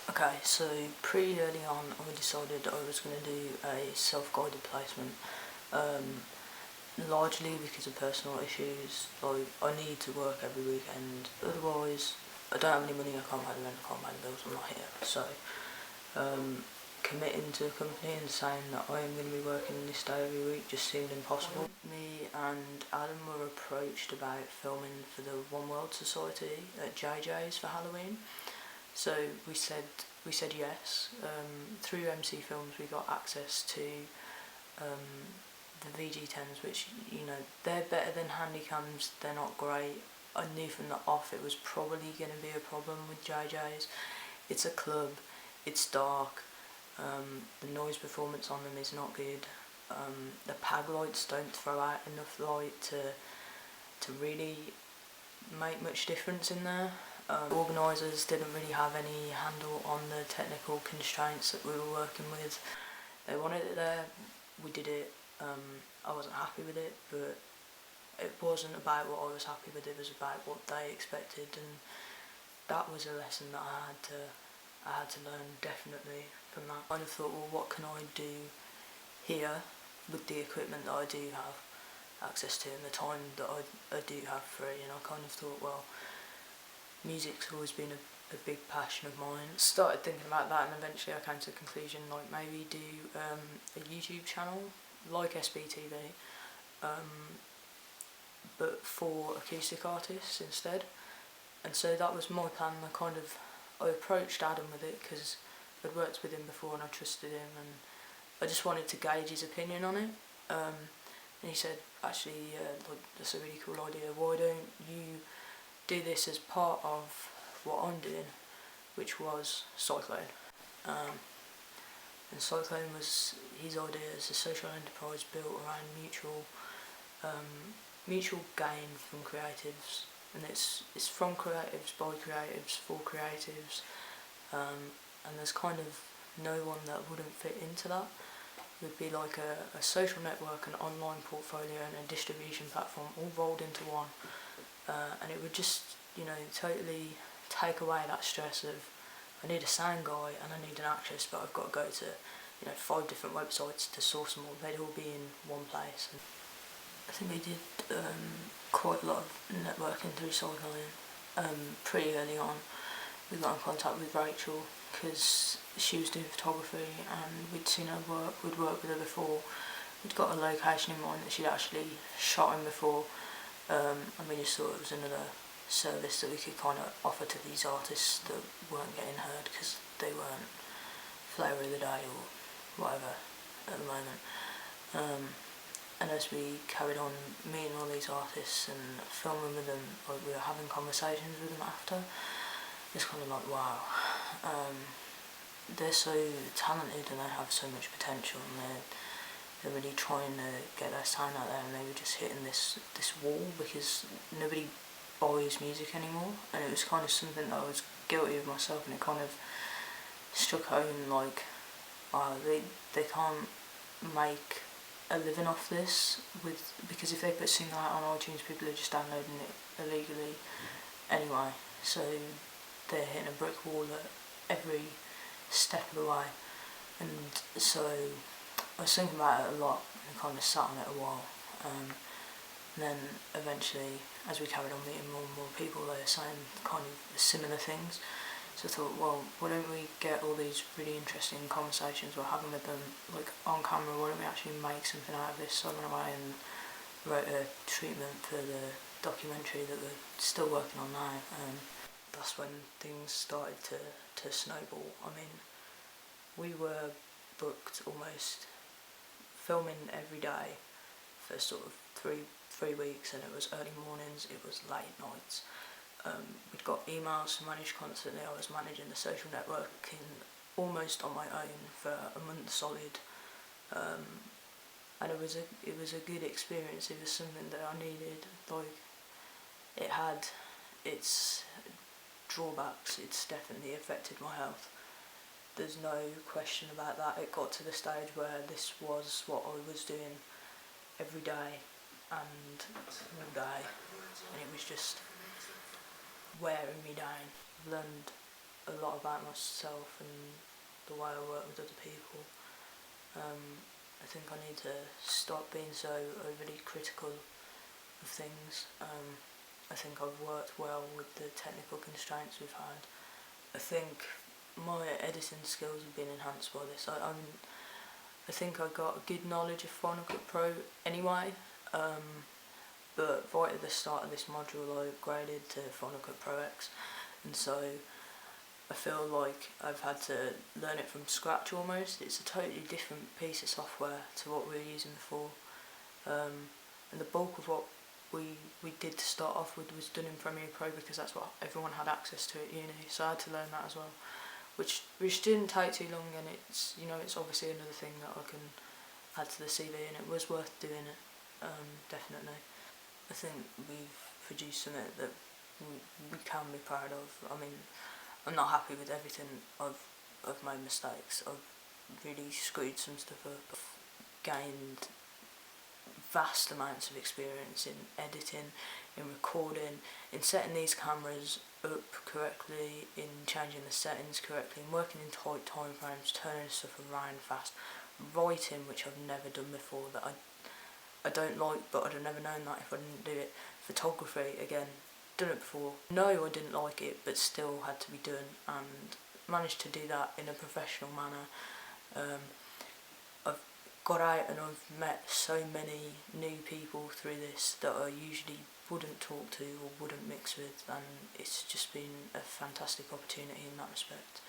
Okay, so pretty early on I decided I was going to do a self-guided placement, um, largely because of personal issues. Like, I need to work every weekend, otherwise I don't have any money, I can't pay the rent, I can't pay the bills, I'm not here. So um, committing to a company and saying that I am going to be working this day every week just seemed impossible. Me and Adam were approached about filming for the One World Society at JJ's for Halloween. So we said yes. Through MC Films, we got access to the VG10s, which they're better than handycams. They're not great. I knew from the off it was probably going to be a problem with JJ's. It's a club. It's dark. The noise performance on them is not good. The pag lights don't throw out enough light to really make much difference in there. Organisers didn't really have any handle on the technical constraints that we were working with. They wanted it there, we did it. I wasn't happy with it, but it wasn't about what I was happy with, it was about what they expected, and that was a lesson that I had to learn definitely from that. I kind of thought, well, what can I do here with the equipment that I do have access to and the time that I do have free, and I kind of thought, well, music's always been a big passion of mine. Started thinking about that, and eventually I came to the conclusion, like, maybe do a YouTube channel like SBTV, but for acoustic artists instead. And so that was my plan. I approached Adam with it because I'd worked with him before and I trusted him, and I just wanted to gauge his opinion on it. And he said, actually, like, that's a really cool idea. Why don't you do this as part of what I'm doing, which was Cyclone. And Cyclone was his idea as a social enterprise built around mutual gain from creatives, and it's from creatives, by creatives, for creatives, and there's kind of no one that wouldn't fit into that. It would be like a social network, an online portfolio, and a distribution platform all rolled into one. And it would just, totally take away that stress of, I need a sound guy and I need an actress, but I've got to go to, 5 different websites to source them all. They'd all be in one place. And I think we did quite a lot of networking through Cycling. Pretty early on, we got in contact with Rachel because she was doing photography and we'd seen her work. We'd worked with her before. We'd got a location in mind that she'd actually shot in before. And we just thought it was another service that we could kind of offer to these artists that weren't getting heard because they weren't flavour of the day or whatever at the moment. And as we carried on meeting all these artists and filming with them, like, we were having conversations with them after, it's kind of like, wow, they're so talented and they have so much potential, and they're really trying to get their sound out there, and they were just hitting this wall because nobody buys music anymore. And it was kind of something that I was guilty of myself, and it kind of struck home, like, wow, they can't make a living off this, because if they put a single out on iTunes, people are just downloading it illegally anyway, so they're hitting a brick wall at every step of the way. And so I was thinking about it a lot and kind of sat on it a while. And then eventually, as we carried on meeting more and more people, they were saying kind of similar things. So I thought, well, why don't we get all these really interesting conversations we're having with them, like, on camera? Why don't we actually make something out of this? So I went away and wrote a treatment for the documentary that we're still working on now. That's when things started to snowball. I mean, we were booked almost filming every day for sort of three weeks, and it was early mornings, it was late nights. We'd got emails to manage constantly. I was managing the social networking almost on my own for a month solid, and it was a good experience. It was something that I needed. Like, it had its drawbacks. It's definitely affected my health. There's no question about that. It got to the stage where this was what I was doing every day and all day, and it was just wearing me down. I've learned a lot about myself and the way I work with other people. I think I need to stop being so overly critical of things. I think I've worked well with the technical constraints we've had. I think my editing skills have been enhanced by this. I think I got a good knowledge of Final Cut Pro anyway, but right at the start of this module I upgraded to Final Cut Pro X, and so I feel like I've had to learn it from scratch almost. It's a totally different piece of software to what we were using before, and the bulk of what we did to start off with was done in Premiere Pro because that's what everyone had access to at uni, so I had to learn that as well, which didn't take too long, and it's it's obviously another thing that I can add to the CV, and it was worth doing it, definitely. I think we've produced something that we can be proud of. I mean, I'm not happy with everything. I've made mistakes. I've really screwed some stuff up. I've gained vast amounts of experience in editing, in recording, in setting these cameras up correctly, in changing the settings correctly, in working in tight time frames, turning stuff around fast, writing, which I've never done before, that I don't like, but I'd have never known that if I didn't do it. Photography, again, done it before. No, I didn't like it, but still had to be done, and managed to do that in a professional manner. I've got out and I've met so many new people through this that I usually wouldn't talk to or wouldn't mix with, and it's just been a fantastic opportunity in that respect.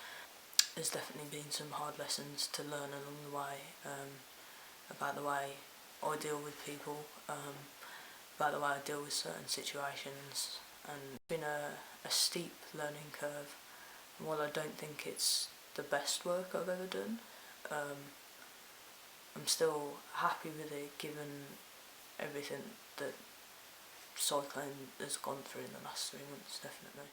There's definitely been some hard lessons to learn along the way, about the way I deal with people, about the way I deal with certain situations, and it's been a steep learning curve. And while I don't think it's the best work I've ever done, I'm still happy with it given everything that cycling has gone through in the last 3 months, definitely.